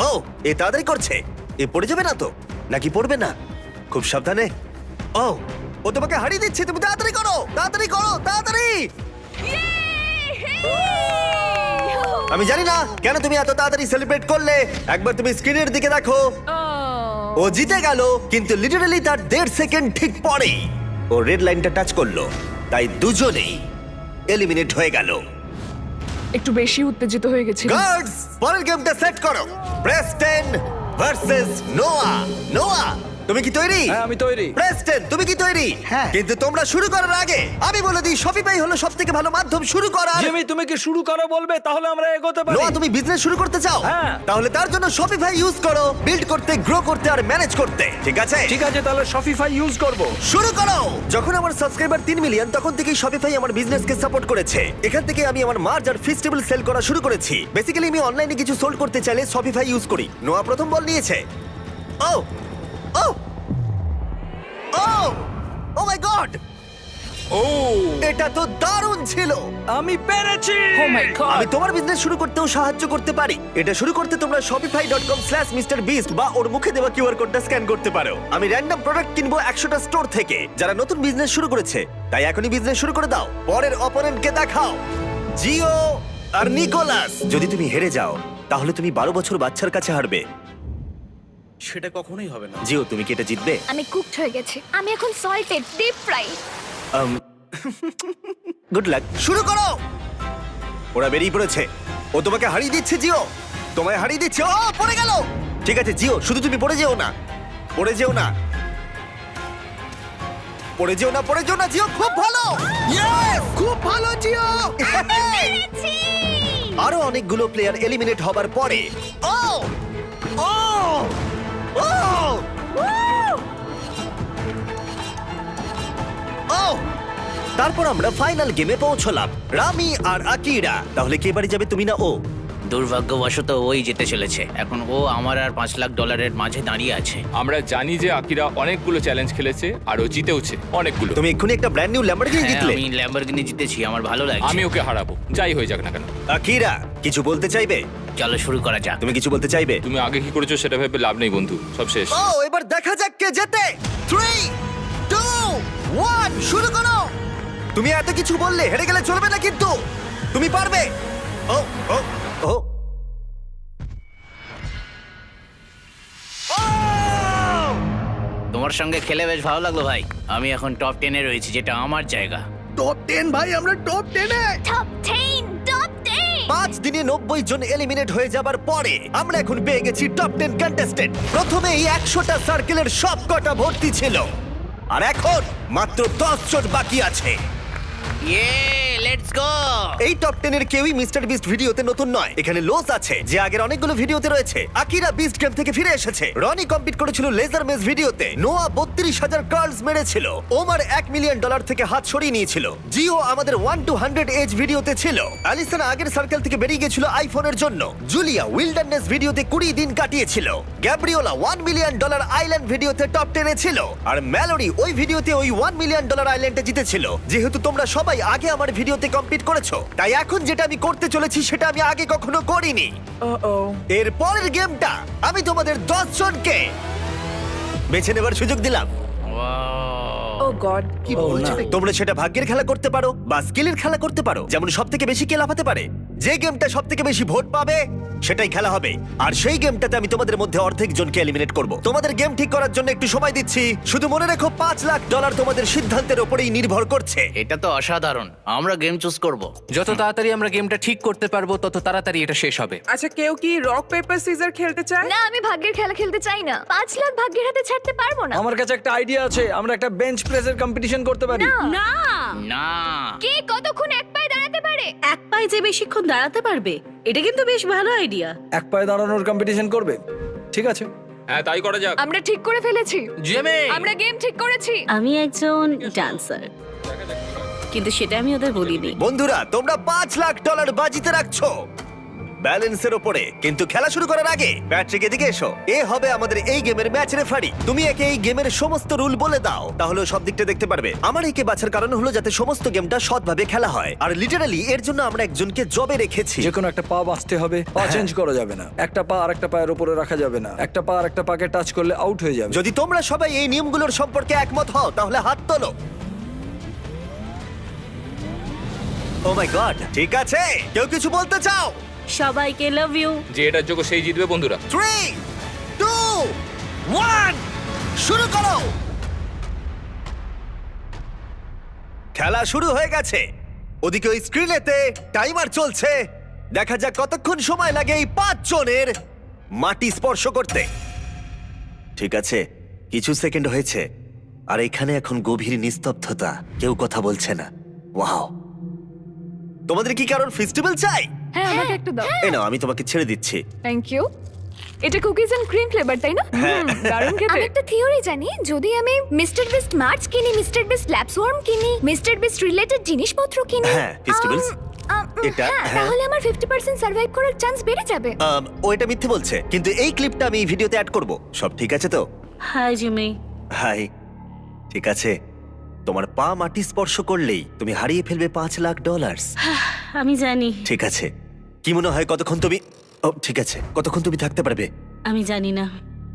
ও, এ তাড়াতাড়ি করছে। এ পড়ে যাবে না তো? নাকি পড়বে না? খুব সাবধানে। ও, ও তোমাকে হারিয়ে দিচ্ছে। তুমি তাড়াতাড়ি করো, তাড়াতাড়ি করো, তাড়াতাড়ি। আমি জানি না কেন তুমি এত তাড়াতাড়ি সেলিব্রেট করলে। একবার তুমি স্ক্রিনের দিকে দেখো। ও জিতে গেল, কিন্তু লিটারালি তার 1.5 সেকেন্ড ঠিক পরেই ও রেড লাইনটা টাচ করলো, তাই দুজনেই এলিমিনেট হয়ে গেল। একটু বেশি উত্তেজিত হয়ে গেছিল। গার্ডস, পরের গেমটা সেট করো। প্রেস্টন ভার্সেস নোয়া। নোয়া, তুমি কি তৈরি? হ্যাঁ, আমি তৈরি। প্রেস্টন, তুমি কি তৈরি? হ্যাঁ। কিন্তু তোমরা শুরু করার আগে আমি বলে দিই, শপিফাই হলো সবথেকে ভালো মাধ্যম শুরু করার। জিমি, তুমি কি শুরু করো বলবে, তাহলে আমরা এগোতে পারি। নোয়া, তুমি বিজনেস শুরু করতে চাও? হ্যাঁ। তাহলে তার জন্য শপিফাই ইউজ করো, বিল্ড করতে, গ্রো করতে আর ম্যানেজ করতে। ঠিক আছে? ঠিক আছে, তাহলে শপিফাই ইউজ করব। শুরু করো। যখন আমার সাবস্ক্রাইবার 3 মিলিয়ন, তখন থেকেই শপিফাই আমার বিজনেসকে সাপোর্ট করেছে। এখান থেকে আমি আমার মার্জ আর ফেস্টিভ্যাল সেল করা শুরু করেছি। বেসিক্যালি আমি অনলাইনে কিছু সোল্ড করতে চাইলে শপিফাই ইউজ করি। নোয়া প্রথম বল নিয়েছে। ও ও ও ও মাই গড, ও এটা তো দারুণ ছিল। আমি পেরেছি। ও মাই গড। আমি তোমার বিজনেস শুরু করতেও সাহায্য করতে পারি। এটা শুরু করতে তোমরা shopify.com/mrbeast বা ওর মুখে দেওয়া কিউআর কোডটা স্ক্যান করতে পারো। আমি র্যান্ডম প্রোডাক্ট কিনবো 100টা স্টোর থেকে যারা নতুন বিজনেস শুরু করেছে, তাই এখনই বিজনেস শুরু করে দাও। পরের অপোনেন্টকে দেখাও, জিও আর নিকোলাস। যদি তুমি হেরে যাও তাহলে তুমি 12 বছর বাচ্চার কাছে হারবে। সেটা কখনোই হবে না। জিও, তুমি কি এটা জিতবে? আমি কুকড হয়ে গেছি, আমি এখন salted deep fry. Good luck. শুরু করো। ওরা বেরিয়ে পড়েছে। ও তোমাকে হারিয়ে দিচ্ছে জিও, তোমায় হারিয়ে দিচ্ছে। ও পড়ে গেল। ঠিক আছে জিও, শুধু তুমি পড়ে যেও না, পড়ে যেও না, পড়ে যেও না, পড়ে যেও না। জিও খুব ভালো। ইয়েস, খুব ভালো জিও। আরো অনেকগুলো প্লেয়ার এলিমিনেট হবার পরে ও ও ও ও তারপর আমরা ফাইনাল গেমে পৌঁছলাম, রামি আর আকিরা। তাহলে কে বাড়ি যাবে, তুমি না ও? দুর্ভাগ্যবশত ওই যেতে চলেছে। এখন ও আমার আর $5 লাখ মাঝে দাঁড়িয়ে আছে। আমরা জানি যে আকিরা অনেকগুলো চ্যালেঞ্জ খেলেছে আর ও জিতেওছে অনেকগুলো। তুমি এক্ষুনি একটা ব্র্যান্ড নিউ ল্যাম্বরগিনি হ্যাঁ, জিতলে। আমি ল্যাম্বরগিনি জিতেছি, আমার ভালো লাগছে। আমি ওকে হারাবো, যাই হয়ে যাক না কেন। আকিরা, কিছু বলতে চাইবে? চলো শুরু করা যাক। তুমি কিছু বলতে চাইবে? তুমি আগে কি করেছো সেটা ভেবে লাভ নেই বন্ধু, সব শেষ। ও, এবার দেখা যাক কে জেতে। 3, 2, 1 শুরু করো। তুমি এত কিছু বললে হেরে গেলে চলবে না, কিন্তু তুমি পারবে। ও ও ও ও! তোমার সঙ্গে খেলে বেশ ভালো লাগলো ভাই। আমি এখন টপ 10-এ রয়েছি, যেটা আমার জায়গা। টপ 10 ভাই, আমরা টপ 10 এ। Top 10, top 10। 5 দিনে 90 জন এলিমিনেট হয়ে যাবার পরে আমরা এখন পেয়ে গেছি টপ 10 কন্টেস্টেন্ট। প্রথমে এই 100টা সার্কেলের সব কটা ভর্তি ছিল, আর এখন মাত্র 10 জন বাকি আছে। ইয়ে, লেটস গো। এই টপ 10 এর কেউই মিস্টার বিস্ট ভিডিওতে নতুন নয়। এখানে লোস আছে যে আগের অনেকগুলো ভিডিওতে রয়েছে। আকিরা বিস্ট গেম থেকে ফিরে এসেছে। রনি কম্পিট করেছিল লেজার মেজ ভিডিওতে। নোয়া 32,000 কার্লস মেরেছিল। ওমার $1 মিলিয়ন থেকে হাত সরিয়ে নিয়েছিল। জিও আমাদের 1 to 100 এজ ভিডিওতে ছিল। অ্যালিসন আগের সার্কেল থেকে বেরিয়ে গেছিল আইফোনের জন্য। জুলিয়া উইল্ডারনেস ভিডিওতে 20 দিন কাটিয়েছিল। গ্যাব্রিওলা $1 মিলিয়ন আইল্যান্ড ভিডিওতে টপ 10 এ ছিল। আর ম্যালোরি ওই ভিডিওতে ওই $1 মিলিয়ন আইল্যান্ডে জিতেছিল। যেহেতু তোমরা সবাই আগে আমার ভিডিওতে কম্পিট করেছো, তাই এখন যেটা আমি করতে চলেছি সেটা আমি আগে কখনো করিনি। এর পরের গেমটা আমি তোমাদের 10 জনকে বেছে নেবার সুযোগ দিলাম। ও গড। কি বলছো? তোমরা সেটা ভাগ্যের খেলা করতে পারো বা স্কিলের খেলা করতে পারো, যেমন সব থেকে বেশি কে লাফাতে পারে। যে গেমটা সব থেকে বেশি ভোট পাবে সেটাই খেলা হবে। আর সেই গেমটাতে আমি তোমাদের মধ্যে অর্ধেক জনকে এলিমিনেট করব। তোমাদের গেম ঠিক করার জন্য একটু সময় দিচ্ছি। শুধু মনে রেখো $5,00,000 তোমাদের সিদ্ধান্তের উপরেই নির্ভর করছে। এটা তো অসাধারণ। আমরা গেম চুজ করব। যত তাড়াতাড়ি আমরা গেমটা ঠিক করতে পারবো তত তাড়াতাড়ি এটা শেষ হবে। আচ্ছা, কেউ কি রক পেপার সিজার খেলতে চায়? না, আমি ভাগ্যের খেলা খেলতে চাই না। 5 লাখ ভাগ্যের হাতে ছাড়তে পারবো না। আমার কাছে একটা আইডিয়া আছে, আমরা একটা বেঞ্চ প্রেসের কম্পিটিশন করতে পারি। না, না, কে কতক্ষণ এক পায়ে দাঁড়াতে পারে? এক পায়ে যে বেশিক্ষণ দাঁড়াতে পারবে, এটা কিন্তু বেশ ভালো আইডিয়া। এক পায়ে দাঁড়ানোর কম্পিটিশন করবে? ঠিক আছে। হ্যাঁ, তাই করা যাক। আমরা ঠিক করে ফেলেছি, জিমি! আমরা গেম ঠিক করেছি। আমি একজন ডান্সার, কিন্তু সেটা আমি ওদের বলিনি। বন্ধুরা, তোমরা $5,00,000 বাজিতে রাখছো ব্যালেন্সের উপরে। কিন্তু খেলা শুরু করার আগে প্যাট্রিক এদিকে এসো। এ হবে আমাদের এই গেমের ম্যাচ রেফারি। তুমি একে এই গেমের সমস্ত রুল বলে দাও, তাহলে ও সব দিকটা দেখতে পারবে। আমার একে বাছার কারণ হলো যাতে সমস্ত গেমটা সৎভাবে খেলা হয়। আর লিটারালি এর জন্য আমরা একজনকে জবে রেখেছি। যে কোনো একটা পা বাঁচতে হবে, পা চেঞ্জ করা যাবে না। একটা পা আর একটা পায়ের উপরে রাখা যাবে না। একটা পা আর একটা পাকে টাচ করলে আউট হয়ে যাবে। যদি তোমরা সবাই এই নিয়মগুলোর সম্পর্কে একমত হও তাহলে হাত তোলো। ও মাই গড, ঠিক আছে, কেউ কিছু বলতে চাও? সবাইকে লাভ ইউ। যে এটার যোগ্য সেই জিতবে বন্ধুরা। 3, 2, 1 শুরু করো। খেলা শুরু হয়ে গেছে। ওদিকে ওই স্ক্রিনেতে টাইমার চলছে। দেখা যাক কতক্ষণ সময় লাগে এই 5 জনের মাটি স্পর্শ করতে। ঠিক আছে, কিছু সেকেন্ড হয়েছে আর এখানে এখন গভীর নিস্তব্ধতা, কেউ কথা বলছে না। ওয়াও, তোমাদের কি কারণ ফেস্টিভ্যাল চাই? হ্যাঁ, আমাকে একটু দাও। এই নাও, আমি তোমাকে ছেড়ে দিচ্ছি। Thank you. এটা কুকিজ এন্ড ক্রিম ফ্লেভার, তাই না? দারুণ খেতে। আমি একটা থিওরি জানি, যদি আমি মিস্টার বিস্ট মার্চ কিনি, মিস্টার বিস্ট ল্যাবস ওয়ার্ম কিনি, মিস্টার বিস্ট রিলেটেড জিনিসপত্র কিনি, হ্যাঁ, festivals, এটা, হ্যাঁ। তাহলে আমার 50% সার্ভাইভ করার চান্স বেড়ে যাবে। ও এটা মিথ্যে বলছে, কিন্তু এই ক্লিপটা আমি এই ভিডিওতে অ্যাড করব। সব ঠিক আছে তো? Hi Jimmy. হাই। ঠিক আছে, তোমার পা মাটি স্পর্শ করলেই তুমি হারিয়ে ফেলবে $5,00,000। আমি জানি। ঠিক আছে, কি মনে হয় কতক্ষণ তুমি, ও ঠিক আছে, কতক্ষণ তুমি থাকতে পারবে? আমি জানি না।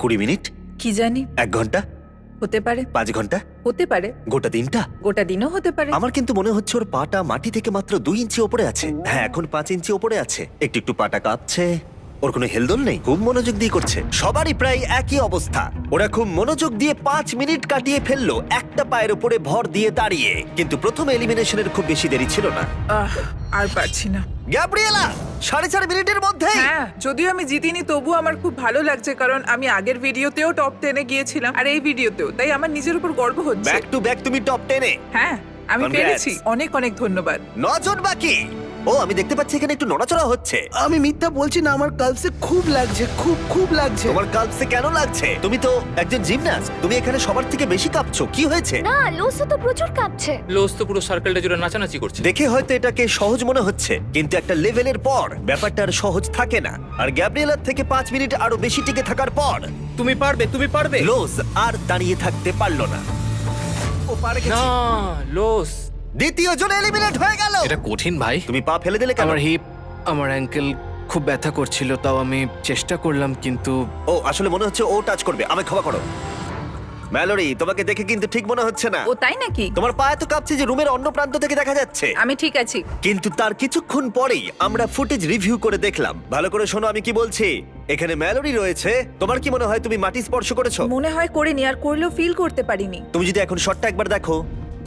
20 মিনিট, কি জানি, 1 ঘন্টা, হতে পারে, 5 ঘন্টা, হতে পারে, গোটা দিনটা? গোটা দিনও হতে পারে। আমার কিন্তু মনে হচ্ছে ওর পাটা মাটি থেকে মাত্র 2 ইঞ্চি ওপরে আছে। হ্যাঁ, এখন 5 ইঞ্চি ওপরে আছে। একটু একটু পাটা কাঁপছে। ওর কোনো হেলদোল নেই, খুব মনোযোগ দিয়ে করছে। সবারই প্রায় একই অবস্থা। ওরা খুব মনোযোগ দিয়ে 5 মিনিট কাটিয়ে ফেললো একটা পায়ের উপরে ভর দিয়ে দাঁড়িয়ে। কিন্তু প্রথম এলিমিনেশনের খুব বেশি দেরি ছিল না। আর পারছি না। গ্যাব্রিয়েলা 4.5 মিনিটের মধ্যে। হ্যাঁ, যদিও আমি জিতিনি, তবু আমার খুব ভালো লাগছে, কারণ আমি আগের ভিডিওতেও টপ 10-এ গিয়েছিলাম আর এই ভিডিওতেও, তাই আমার নিজের উপর গর্ব হচ্ছে। ব্যাক টু ব্যাক তুমি টপ 10-এ। হ্যাঁ, আমি Congrats. পেরেছি। অনেক অনেক ধন্যবাদ। 9 জন বাকি। ও, আমি দেখতে পাচ্ছি এখানে একটু নড়াচড়া হচ্ছে। আমি মিথ্যা বলছি না, আমার কালসে খুব লাগছে, খুব খুব লাগছে। তোমার কালসে কেন লাগছে? তুমি তো একজন জিমন্যাস্ট, তুমি এখানে সবার থেকে বেশি কাঁপছো। কি হয়েছে? না, লোসো তো প্রচুর কাঁপছে। লোস তো পুরো সার্কেলটা জুড়ে নাচানাচি করছে। দেখে হয়তো এটাকে সহজ মনে হচ্ছে, কিন্তু একটা লেভেলের পর ব্যাপারটা আর সহজ থাকে না। আর গ্যাব্রিয়েলার থেকে 5 মিনিট আরো বেশি টিকে থাকার পর তুমি পারবে, তুমি পারবে। লোজ আর দাঁড়িয়ে থাকতে পারলো না। ও পারে না, গেছে। লোস। দ্বিতীয় জন এলিমিনেট হয়ে গেল। এটা কঠিন ভাই। তুমি পা ফেলে দিলে কেন? আমার হিপ, আমার অ্যাঙ্কেল খুব ব্যথা করছিল, তাও আমি চেষ্টা করলাম, কিন্তু ও আসলে মনে হচ্ছে ও টাচ করবে। আমায় ক্ষমা করো। ম্যালোরি, তোমাকে দেখে কিন্তু ঠিক মনে হচ্ছে না। ও তাই নাকি? তোমার পা এত কাঁপছে যে রুমের অন্য প্রান্ত থেকে দেখা যাচ্ছে। আমি ঠিক আছি। কিন্তু তার কিছুক্ষণ পরেই আমরা ফুটেজ রিভিউ করে দেখলাম। ভালো করে শোনো আমি কি বলছি। এখানে ম্যালোরি রয়েছে। তোমার কি মনে হয় তুমি মাটি স্পর্শ করেছো? মনে হয় করিনি, আর করলেও ফিল করতে পারিনি। তুমি যদি এখন শটটা একবার দেখো,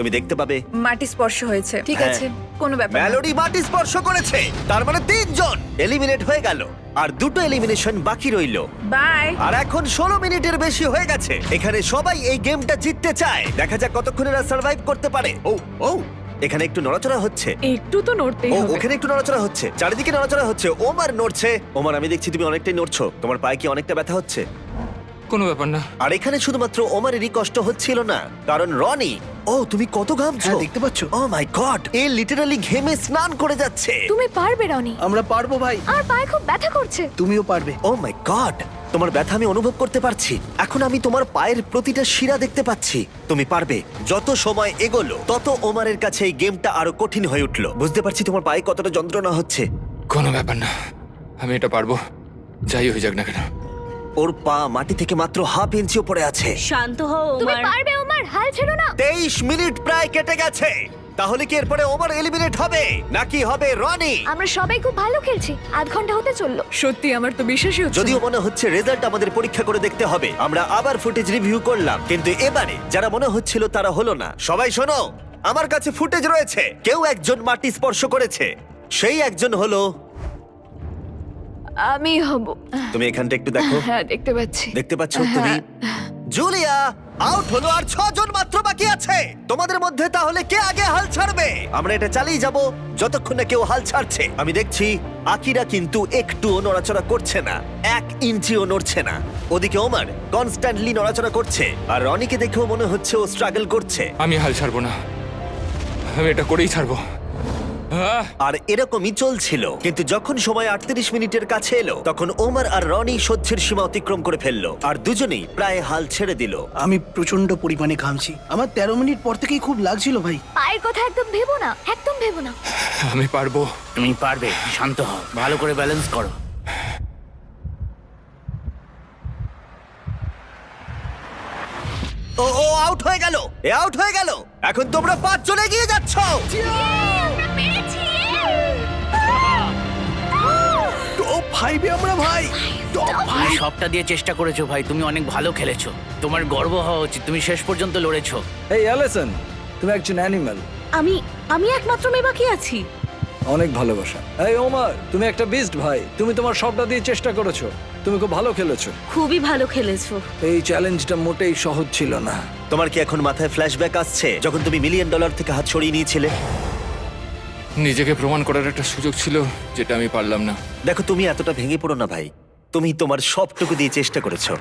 তুমি দেখতে পাবে মাটি স্পর্শ হয়েছে। ঠিক হ্যাঁ। আছে, কোনো ব্যাপার না। ম্যালোরি মাটি স্পর্শ করেছে। তার মানে 3 জন এলিমিনেট হয়ে গেল আর 2টো এলিমিনেশন বাকি রইলো। বাই। আর এখন 16 মিনিটের বেশি হয়ে গেছে। এখানে সবাই এই গেমটা জিততে চায়। দেখা যাক কতক্ষণ এরা সার্ভাইভ করতে পারে। ও ও, এখানে একটু নড়াচড়া হচ্ছে। একটু তো নড়তেই ও, হবে। ওখানে একটু নড়াচড়া হচ্ছে। চারিদিকে নড়াচড়া হচ্ছে। ওমার নড়ছে। ওমার, আমি দেখছি তুমি অনেকটাই নড়ছো। তোমার পায়ে কি অনেকটা ব্যথা হচ্ছে? কোনো ব্যাপার না। আর এখানে শুধুমাত্র ওমারেরই কষ্ট হচ্ছিল না, কারণ রনি, ও তুমি কত ঘামছো। হ্যাঁ, দেখতে পাচ্ছ? ও মাই গড, এ লিটারালি ঘেমে স্নান করে যাচ্ছে। তুমি পারবে রনি। আমরা পারবো ভাই। আর পায়ে খুব ব্যথা করছে। তুমিও পারবে। ও মাই গড, তোমার ব্যথা আমি অনুভব করতে পারছি। এখন আমি তোমার পায়ের প্রতিটা শিরা দেখতে পাচ্ছি। তুমি পারবে। যত সময় এগোলো তত ওমারের কাছে এই গেমটা আরো কঠিন হয়ে উঠলো। বুঝতে পারছি তোমার পায়ে কতটা যন্ত্রণা হচ্ছে। কোনো ব্যাপার না, আমি এটা পারবো, যাই হয়ে যাক না কেন। ওর পা মাটি থেকে মাত্র 1/2 ইঞ্চি উপরে আছে। শান্ত হও তুমি ওমার। পারবে ওমার, হাল ছেড়ো না। 23 মিনিট প্রায় কেটে গেছে। তাহলে কি এরপরে ওভার এলিমিনেট হবে নাকি হবে রনি? আমরা সবাই খুব ভালো খেলছি, আধ ঘন্টা হতে চললো। সত্যি আমার তো বিশ্বাসই হচ্ছে যদিও না। মনে হচ্ছে রেজাল্ট আমাদের পরীক্ষা করে দেখতে হবে। আমরা আবার ফুটেজ রিভিউ করলাম, কিন্তু এবারে যারা মনে হচ্ছিল তারা হলো না। সবাই শোনো, আমার কাছে ফুটেজ রয়েছে। কেউ একজন মাটি স্পর্শ করেছে, সেই একজন হলো আমি হব। তুমি। এখানটা একটু দেখো। হ্যাঁ, দেখতে পাচ্ছি। দেখতে পাচ্ছ তুমি? জুলিয়া আউট হলো, আর 6 জন মাত্র বাকি আছে। তোমাদের মধ্যে তাহলে কে আগে হাল ছাড়বে? আমরা এটা চালিয়ে যাব যতক্ষণ না কেউ হাল ছাড়ছে। আমি দেখছি আকিরা কিন্তু একটুও নড়াচড়া করছে না, 1 ইঞ্চিও নড়ছে না। ওদিকে ওমার কনস্ট্যান্টলি নড়াচড়া করছে, আর রনিকে দেখেও মনে হচ্ছে ও স্ট্রাগল করছে। আমি হাল ছাড়বো না, আমি এটা করেই ছাড়বো। আর এরকমই চলছিল, কিন্তু যখন সময় 38 মিনিটের কাছে এলো, তখন ওমার আর রনি সহ্যের সীমা অতিক্রম করে ফেললো, আর দুজনেই প্রায় হাল ছেড়ে দিল। আমি প্রচন্ড পরিমাণে ঘামছি। আমার 13 মিনিট পর থেকেই খুব লাগছিল ভাই। পায়ের কথা একদম ভেবো না, একদম ভেবো না। আমি পারবো। তুমি পারবে, শান্ত হও, ভালো করে ব্যালেন্স করো। ও ও আউট হয়ে গেল, এ আউট হয়ে গেল। এখন তোমরা 5 জন এগিয়ে যাচ্ছ। টপ 5 এ আমরা ভাই, টপ তুমি সবটা দিয়ে চেষ্টা করেছো ভাই, তুমি অনেক ভালো খেলেছো। তোমার গর্ব হওয়া উচিত, তুমি শেষ পর্যন্ত লড়েছো। এই অ্যালিসন, তুমি একজন অ্যানিম্যাল। আমি একমাত্র মেয়ে বাকি আছি। অনেক ভালোবাসা। এই ওমার, তুমি একটা বিস্ট ভাই। তুমি তোমার সবটা দিয়ে চেষ্টা করেছো, তুমি খুব ভালো খেলেছো। খুবই ভালো খেলেছো। এই চ্যালেঞ্জটা মোটেই সহজ ছিল না। তোমার কি এখন মাথায় ফ্ল্যাশব্যাক আসছে যখন তুমি $1 মিলিয়ন থেকে হাত সরিয়ে নিয়েছিলে? নিজেকে প্রমাণ করার একটা সুযোগ ছিল, যেটা আমি পারলাম না। দেখো, তুমি এতটা ভেঙে পড়ো না ভাই, তুমি তোমার সবটুকু দিয়ে চেষ্টা করেছো।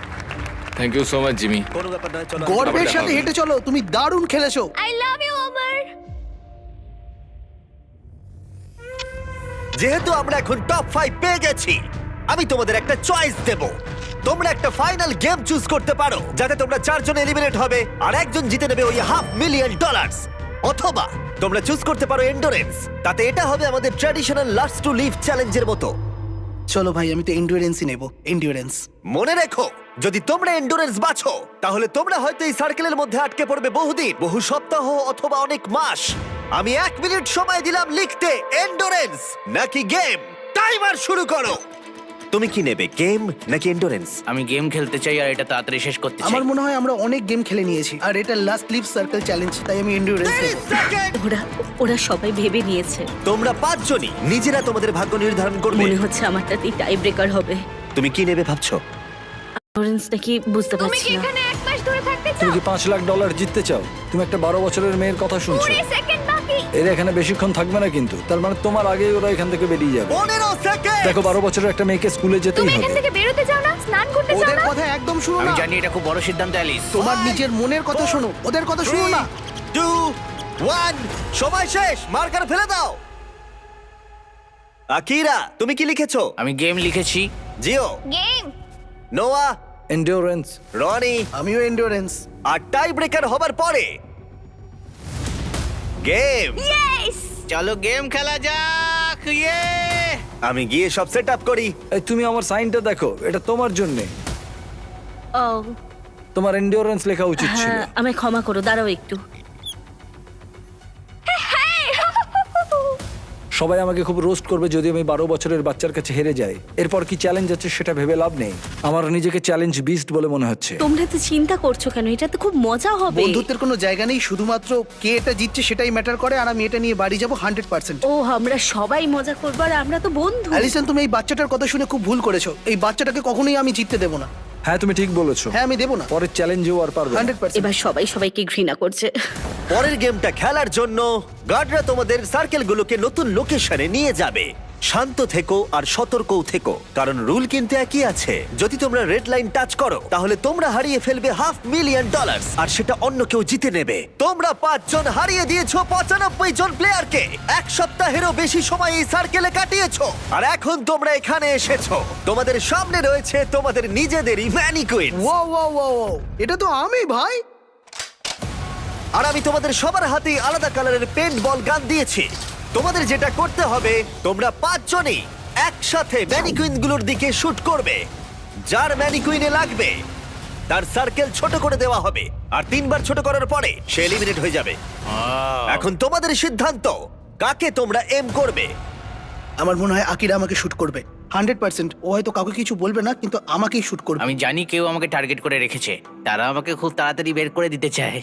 Thank you so much Jimmy. কোনো ব্যাপার নয়, চলো। গর্বের আবার সাথে দেখা হেঁটে চলো, তুমি দারুণ খেলেছো। আই লাভ ইউ ওমার। যেহেতু আমরা এখন টপ 5 পেয়ে গেছি, আমি তোমাদের একটা চয়েস দেব। তোমরা একটা ফাইনাল গেম চুজ করতে পারো, যাতে তোমরা 4 জন এলিমিনেট হবে আর একজন জিতে নেবে ওই $500,000 মিলিয়ন। অথবা তোমরা চুজ করতে পারো এন্ডুরেন্স, তাতে এটা হবে আমাদের ট্র্যাডিশনাল লাস্ট টু লিভ চ্যালেঞ্জের মতো। চলো ভাই, আমি তো এন্ডুরেন্সই নেব, এন্ডুরেন্স। মনে রেখো, যদি তোমরা এন্ডুরেন্স বাছো, তাহলে তোমরা হয়তো এই সার্কেলের মধ্যে আটকে পড়বে বহুদিন, বহু সপ্তাহ অথবা অনেক মাস। আমি 1 মিনিট সময় দিলাম লিখতে এন্ডুরেন্স নাকি গেম। টাইমার শুরু করো। তুমি কি নেবে, গেম নাকি এন্ডুরেন্স? আমি গেম খেলতে চাই, আর এটা তাড়াতাড়ি শেষ করতে চাই। আমার মনে হয় আমরা অনেক গেম খেলে নিয়েছি, আর এটা লাস্ট লিভ সার্কেল চ্যালেঞ্জ, তাই আমি এন্ডুরেন্স 30 নেব। সেকেন্ড। ওরা সবাই ভেবে নিয়েছে। তোমরা 5 জনই নিজেরা তোমাদের ভাগ্য নির্ধারণ করবে। মনে হচ্ছে আমারটাতেই টাই ব্রেকার হবে। তুমি কি নেবে ভাবছো? লরেন্স নাকি বুঝতে তুমি পারছি কি না। এখানে 1 মাস ধরে থাকতে তুমি চাও? কি $5 লাখ জিততে চাও? তুমি একটা 12 বছরের মেয়ের কথা শুনছো। 20 সেকেন্ড বাকি। এরা এখানে বেশিক্ষণ থাকবে না, কিন্তু তার মানে তোমার আগেই ওরা এখান থেকে বেরিয়ে যাবে। 15 সেকেন্ড। দেখো, 12 বছরের একটা মেয়েকে স্কুলে যেতেই তুমি এখান হবে। থেকে বেরোতে চাও না, স্নান করতে চাও ওদের না? কথা একদম শুনো আমি না। জানি এটা খুব বড় সিদ্ধান্ত, অ্যালিস। তোমার নিজের মনের কথা শোনো, ওদের কথা শুনো না। 2 1 সময় শেষ, মার্কার ফেলে দাও। আকিরা, তুমি কি লিখেছো? আমি গেম লিখেছি। জিও, গেম। নোয়া, এন্ডিওরেন্স। রনি, আমিও এন্ডুরেন্স। আর টাই ব্রেকার হবার পরে গেম। ইয়েস। চলো গেম খেলা যাক। ইয়ে! আমি গিয়ে সব সেট আপ করি। এই তুমি আমার সাইনটা দেখো, এটা তোমার জন্য। ও তোমার এন্ডিওরেন্স লেখা উচিত ছিল। হ্যাঁ, আমায় ক্ষমা করো, দাঁড়াও একটু। সবাই আমাকে খুব রোস্ট করবে যদি আমি 12 বছরের বাচ্চার কাছে হেরে যাই। এরপর কি চ্যালেঞ্জ আছে সেটা ভেবে লাভ নেই। আমার নিজেকে চ্যালেঞ্জ বিস্ট বলে মনে হচ্ছে। তোমরা তো চিন্তা করছো কেন? এটা তো খুব মজা হবে। বন্ধুত্বের কোনো জায়গা নেই, শুধুমাত্র কে এটা জিতছে সেটাই ম্যাটার করে, আর আমি এটা নিয়ে বাড়ি যাব 100%। ও, আমরা সবাই মজা করবো, আর আমরা তো বন্ধু। অ্যালিসন, তুমি এই বাচ্চাটার কথা শুনে খুব ভুল করেছো। এই বাচ্চাটাকে কখনোই আমি জিততে দেবো না। হ্যাঁ, তুমি ঠিক বলেছো। হ্যাঁ, আমি দেবো না, পরের চ্যালেঞ্জেও আর পারবে না। 100%। এবার সবাই সবাইকে ঘৃণা করছে। পরের গেমটা খেলার জন্য গার্ডরা তোমাদের সার্কেলগুলোকে নতুন লোকেশনে নিয়ে যাবে। শান্ত থেকো আর সতর্কও থেকো, কারণ রুল কিন্তু একই আছে। যদি তোমরা রেড লাইন টাচ করো, তাহলে তোমরা হারিয়ে ফেলবে $500,000 মিলিয়ন, আর সেটা অন্য কেউ জিতে নেবে। তোমরা 5 জন হারিয়ে দিয়েছো 95 জন প্লেয়ারকে। 1 সপ্তাহেরও বেশি সময় এই সার্কেলে কাটিয়েছো, আর এখন তোমরা এখানে এসেছো। তোমাদের সামনে রয়েছে তোমাদের নিজেদেরই mannequin. Wow wow wow wow, এটা তো আমি ভাই। আর আমি তোমাদের সবার হাতেই আলাদা কালারের পেন্ট বল গান দিয়েছি। তোমাদের যেটা করতে হবে, তোমরা 5 জনই একসাথে ম্যানিকুইনগুলোর দিকে শুট করবে। যার ম্যানিকুইনে লাগবে তার সার্কেল ছোট করে দেওয়া হবে আর 3 বার ছোট করার পরে সে এলিমিনেট হয়ে যাবে। এখন তোমাদের সিদ্ধান্ত, কাকে তোমরা এম করবে? আমার মনে হয় আকিরা আমাকে শুট করবে 100%। ও হয়তো কাউকে কিছু বলবে না, কিন্তু আমাকেই শুট করবে। আমি জানি কেউ আমাকে টার্গেট করে রেখেছে, তারা আমাকে খুব তাড়াতাড়ি বের করে দিতে চায়,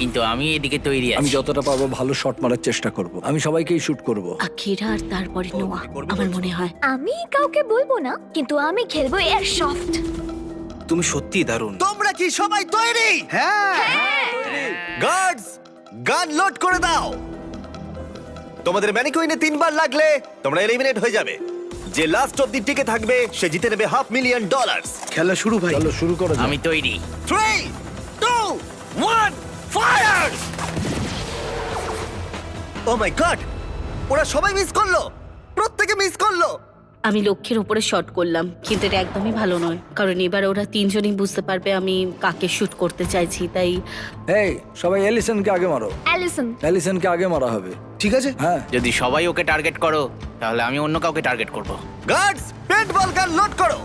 কিন্তু আমি এদিকে তৈরি আমি আছি। যতটা পারবো ভালো শট মারার চেষ্টা করব। আমি সবাইকেই শুট করব। আকিরা আর তারপরে নোয়া, আমার মনে হয়। আমি কাউকে বলবো না, কিন্তু আমি খেলবো এয়ার সফট। তুমি সত্যিই দারুণ। তোমরা কি সবাই তৈরি? হ্যাঁ, গার্ডস, গান লোড করে দাও। তোমাদের ম্যানিকুইনে 3 বার লাগলে তোমরা এলিমিনেট হয়ে যাবে। যে লাস্ট অব্দি টিকে থাকবে সে জিতে নেবে $500,000। খেলা শুরু ভাই। চলো শুরু করো। আমি তৈরি। 3, 2, 1, ফায়ার! ও মাই গড, ওরা সবাই মিস করলো, প্রত্যেকে মিস করলো। আমি লক্ষ্যের উপরে শট করলাম, কিন্তু এটা একদমই ভালো নয়, কারণ এবার ওরা তিনজনই বুঝতে পারবে আমি কাকে শুট করতে চাইছি। তাই এই সবাই এলিসনকে আগে মারো। অ্যালিসন, এলিসনকে আগে মারা হবে। ঠিক আছে, হ্যাঁ, যদি সবাই ওকে টার্গেট করো তাহলে আমি অন্য কাউকে টার্গেট করব। গার্ডস, পেন্টবল গান লোড করো।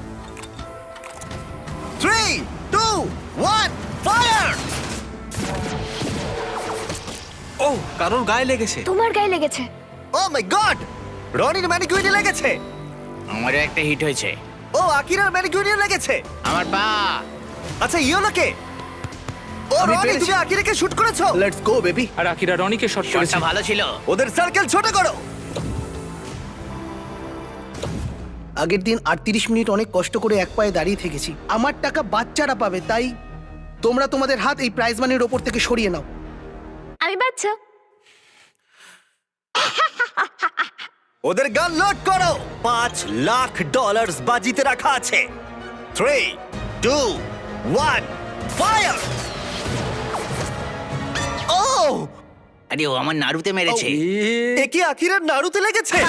3, 2, 1, ফায়ার! ও, কারোর গায়ে লেগেছে। তোমার গায়ে লেগেছে। ও মাই গড, রনির ম্যানিকুইনে লেগেছে। আমারও একটা হিট হয়েছে। ও আকিরার ম্যানিকুইনে লেগেছে। আমার পা। আচ্ছা ইয়োলোকে, ও আমি রনি পেরেছি। তুমি আকিরাকে শুট করেছো। Let's go baby. আর আকিরা রনিকে শট করেছে। শটটা ভালো ছিল। ওদের সার্কেল ছোট করো। আগের দিন 38 মিনিট অনেক কষ্ট করে এক পায়ে দাঁড়িয়ে থেকেছি। আমার টাকা বাচ্চারা পাবে, তাই তোমরা তোমাদের হাত এই প্রাইজ মানির ওপর থেকে সরিয়ে নাও। আমি বাচ্চা। ওদের গান লোড করো। $5,00,000 বাজিতে রাখা আছে। 3, 2, 1, ফায়ার! ও, আরে ও আমার নাড়ুতে মেরেছে। এ কি আকিরার নাড়ুতে লেগেছে?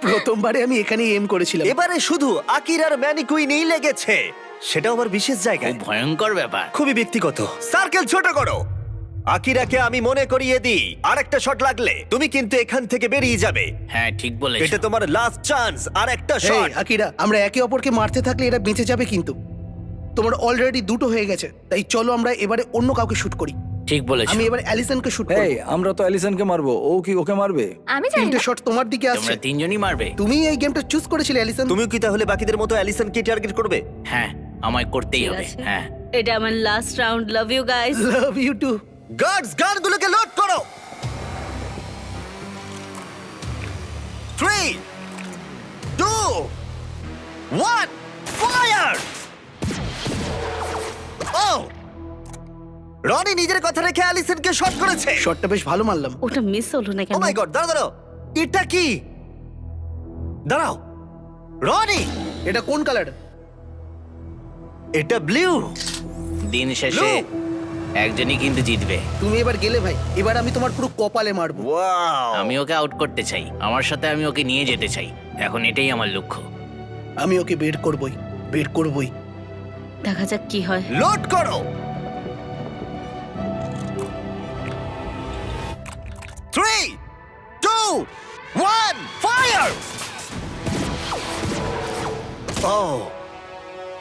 প্রথমবারে আমি এখানেই এম করেছিলাম। এবারে শুধু আকিরার ম্যানিকুইনেই লেগেছে, সেটাও আমার বিশেষ খুব জায়গায়। ভয়ঙ্কর ব্যাপার। খুবই ব্যক্তিগত। সার্কেল ছোট করো। আকিরাকে আমি মনে করিয়ে দিই, আরেকটা শট লাগলে তুমি কিন্তু এখান থেকে বেরিয়ে যাবে। হ্যাঁ ঠিক বলেছো। এটা তোমার লাস্ট চান্স, আর একটা হেই শট। আকিরা, আমরা একে অপরকে মারতে থাকলে এরা বেঁচে যাবে, কিন্তু তোমার অলরেডি দুটো হয়ে গেছে। তাই চলো আমরা এবারে অন্য কাউকে শুট করি। ঠিক বলেছো। আমি এবার অ্যালিসনকে শুট এই করব। আমরা তো এলিসনকে মারবো, ও কি ওকে মারবে? আমি জানি তিনটে না। শট তোমার দিকে আসছে। তোমরা তিনজনই মারবে। তুমি এই গেমটা চুজ করেছিলে অ্যালিসন। তুমিও কি তাহলে বাকিদের মতো অ্যালিসনকে টার্গেট করবে? হ্যাঁ আমায় করতেই ঠিক হবে। আছে। হ্যাঁ এটা আমার last round. Love you guys. Love you too. Guards, গানগুলোকে লোড করো। 3, 2, 1, ফায়ার! ও, রনি নিজের কথা রেখে অ্যালিসনকে শট করেছে। শটটা বেশ ভালো মারলাম। ওটা মিস হলো না ও কেন? মাই গড, দাঁড়াও দাঁড়াও, এটা কি? দাঁড়াও, রনি, এটা কোন কালার? এটা ব্লু। দিন শেষে একজনই কিন্তু জিতবে। তুমি এবার গেলে ভাই, এবার আমি তোমার পুরো কপালে মারবো। ওয়াও, আমি ওকে আউট করতে চাই, আমার সাথে আমি ওকে নিয়ে যেতে চাই। এখন এটাই আমার লক্ষ্য। আমি ওকে বের করবই, বের করবই। দেখা যাক কি হয়। লোড করো। 3, 2, 1, ফায়ার!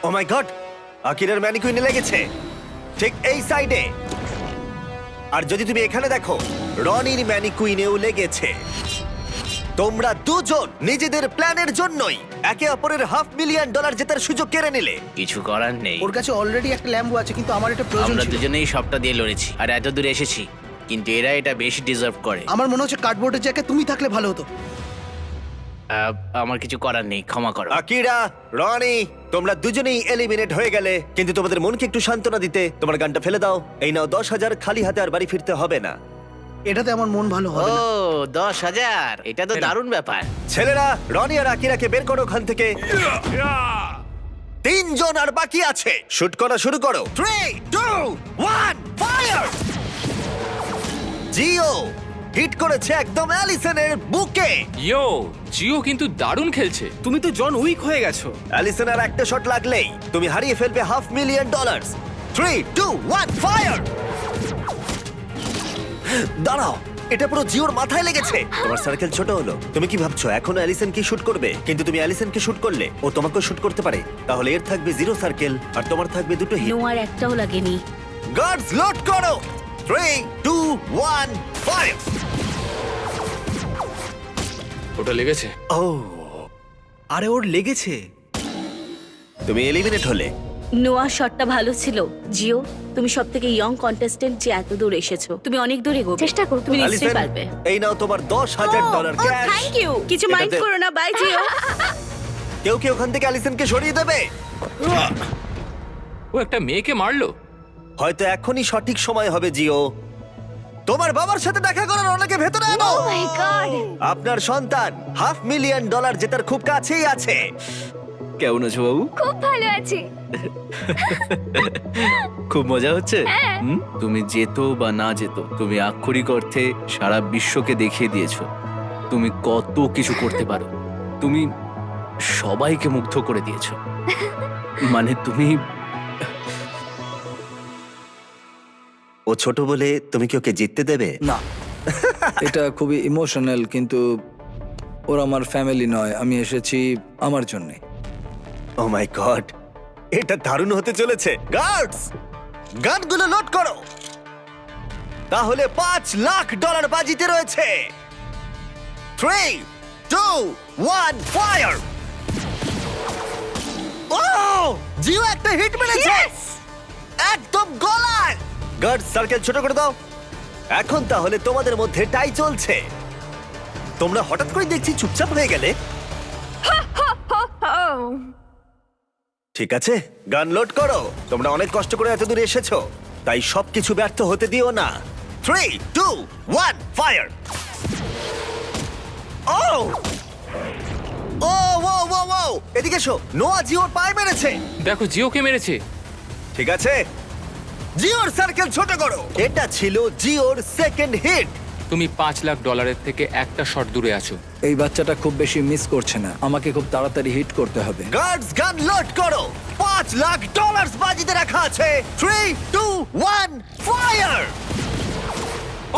ও মাই গড, আকিরার ম্যানিকুইনে লেগেছে ঠিক এই সাইডে। আর যদি তুমি এখানে দেখো, রনির ম্যানিকুইনেও লেগেছে। তোমরা দুজন নিজেদের প্ল্যানের জন্যই একে অপরের $500,000 জেতার সুযোগ কেড়ে নিলে। কিছু করার নেই। ওর কাছে অলরেডি একটা ল্যাম্বো আছে, কিন্তু আমার এটা প্রয়োজন আমরা ছিল। দুজনেই সবটা দিয়ে লড়েছি আর এত দূরে এসেছি, কিন্তু এরা এটা বেশি ডিজার্ভ করে। আমার মনে হচ্ছে কার্ডবোর্ডের জায়গায় তুমি থাকলে ভালো হতো। আমার কিছু করার নেই, ক্ষমা করো। আকিরা, রনি, তোমরা দুজনেই এলিমিনেট হয়ে গেলে, কিন্তু তোমাদের মনকে একটু সান্ত্বনা দিতে তোমার গানটা ফেলে দাও। এই নাও 10,000, খালি হাতে আর বাড়ি ফিরতে হবে না। এটাতে আমার মন ভালো ও হবে না। 10,000, এটা তো দারুণ ব্যাপার। ছেলেরা, রনি আর আকিরাকে বের করো ওখান থেকে। 3 জন আর বাকি আছে। শুট করা শুরু করো। 3, 2, 1, ফায়ার! জিও হিট করেছে একদম অ্যালিসনের বুকে। ইয়ো, জিও কিন্তু দারুণ খেলছে। তুমি তো জন উইক হয়ে গেছো। অ্যালিসন আর একটা শট লাগলেই তুমি হারিয়ে ফেলবে $500,000। 3, 2, 1, ফায়ার! দাঁড়াও, এটা পুরো জিওর মাথায় লেগেছে। তোমার সার্কেল ছোট হলো। তুমি কি ভাবছো এখনো অ্যালিসন কি শুট করবে? কিন্তু তুমি অ্যালিসনকে শুট করলে ও তোমাকেও শুট করতে পারে। তাহলে এর থাকবে 0 সার্কেল আর তোমার থাকবে 2টো হিট। নোয়ার একটাও লাগেনি। গার্ডস লোড করো। 3 2 1 ফায়ার। ওটা লেগেছে। ও আরে ওর লেগেছে। তুমি এলিমিনেট হলে। নোয়ার শটটা ভালো ছিল। জিও, তুমি সব থেকে ইয়ং কন্টেস্টেন্ট যে এত দূর এসেছো। তুমি অনেক দূর এগোবে। চেষ্টা করবো। তুমি নিশ্চয়ই অ্যালিসন, পারবে। এই নাও তোমার $10,000 ক্যাশ। Thank you. কিছু মাইন্ড করো না, বাই জিও। কেউ কি ওখান থেকে অ্যালিসনকে সরিয়ে দেবে? ও একটা মেয়েকে মারলো। হয়তো এখনই সঠিক সময় হবে জিও। তোমার বাবার সাথে দেখা করার অনেকে ভেতরে আনো। ও মাই গড, আপনার সন্তান $500,000 জেতার খুব কাছেই আছে। কেমন আছো বাবু? খুব ভালো আছি। খুব মজা হচ্ছে। হ্যাঁ। তুমি যেতো বা না যেতো, তুমি আক্ষরিক অর্থে সারা বিশ্বকে দেখিয়ে দিয়েছো তুমি কত কিছু করতে পারো। তুমি সবাইকে মুগ্ধ করে দিয়েছো। মানে তুমি ও ছোট বলে তুমি কি ওকে জিততে দেবে? না, এটা খুবই ইমোশনাল, কিন্তু ওরা আমার ফ্যামিলি নয়। আমি এসেছি আমার জন্যে। ও মাই গড, এটা দারুণ হতে চলেছে। গার্ডস, গানগুলো লোড করো। তাহলে $5,00,000 বাজিতে রয়েছে। 3 2 1 ফায়ার। ও জিও একটা হিট মেরেছে। একদম গলায়। গার্ড সার্কেল ছোট করে দাও। এখন তাহলে তোমাদের মধ্যে টাই চলছে। তোমরা হঠাৎ করে দেখছি চুপচাপ হয়ে গেলে। ঠিক আছে, গান লোড করো। তোমরা অনেক কষ্ট করে এত দূর এসেছো, তাই সবকিছু ব্যর্থ হতে দিও না। 3 2 1 ফায়ার। ও ও ও ও ও এদিকে এসো। নোয়া জিওর পায়ে মেরেছে। দেখো জিওকে মেরেছে। ঠিক আছে, জিওর সার্কেল ছোট করো। এটা ছিল জিওর সেকেন্ড হিট। তুমি $5,00,000 থেকে একটা শট দূরে আছো। এই বাচ্চাটা খুব বেশি মিস করছে না। আমাকে খুব তাড়াতাড়ি হিট করতে হবে। গার্ডস গান লোড করো। $5,00,000 বাজিতে রাখা আছে। 3 2 1 ফায়ার।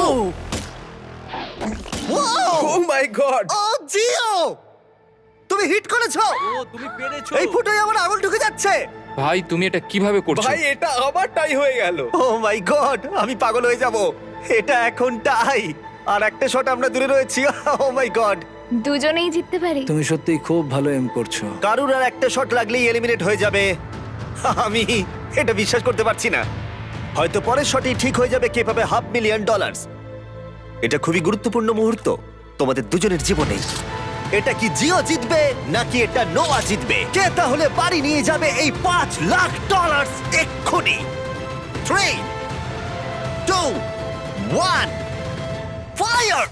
ও ও মাই গড, ও জিও, তুমি হিট করেছো। তুমি পেরেছো। এই ফুটোয় আমার আঙুল ঢুকে যাচ্ছে। ভাই তুমি এটা কিভাবে করছো? ভাই এটা আবার টাই হয়ে গেল। ও মাই গড, আমি পাগল হয়ে যাব। এটা এখন টাই, আর একটা শট আমরা দূরে রয়েছি। ও মাই গড, দুজনেই জিততে পারি। তুমি সত্যিই খুব ভালো এম করছো। কারুর আর একটা শট লাগলেই এলিমিনেট হয়ে যাবে। আমি এটা বিশ্বাস করতে পারছি না। হয়তো পরের শটেই ঠিক হয়ে যাবে কে পাবে $500,000। এটা খুবই গুরুত্বপূর্ণ মুহূর্ত তোমাদের দুজনের জীবনে। এটা কি জিও জিতবে নাকি এটা নোয়া জিতবে? কে তাহলে বাড়ি নিয়ে যাবে এই $5,00,000 এক্ষুনি? 3 2 1 ফায়ার।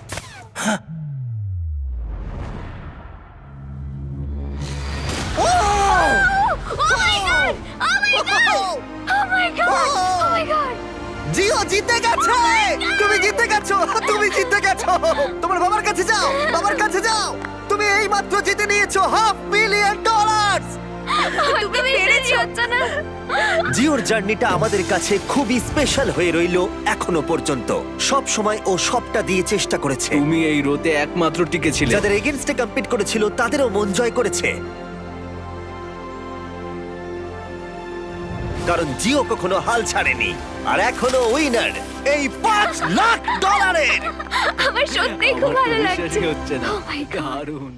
জিও জিতে গেছে। তুমি জিতে গেছো, তুমি জিতে গেছো। তোমার বাবার কাছে যাও, বাবার কাছে যাও। তুমি এই মাত্র জিতে নিয়েছো $500,000। তুমি পেরেছো না। জিওর জার্নিটা আমাদের কাছে খুবই স্পেশাল হয়ে রইলো এখনো পর্যন্ত। সব সময় ও সবটা দিয়ে চেষ্টা করেছে। তুমি এই রোতে একমাত্র টিকে ছিলে। যাদের এগেইনস্টে কম্পিট করেছিল তাদেরও মন জয় করেছে, কারণ জিও কখনো হাল ছাড়েনি। আর এখনো উইনার এই $5,00,000। আমার সত্যিই খুব ভালো লাগছে। হচ্ছে না। Oh my God. দারুণ।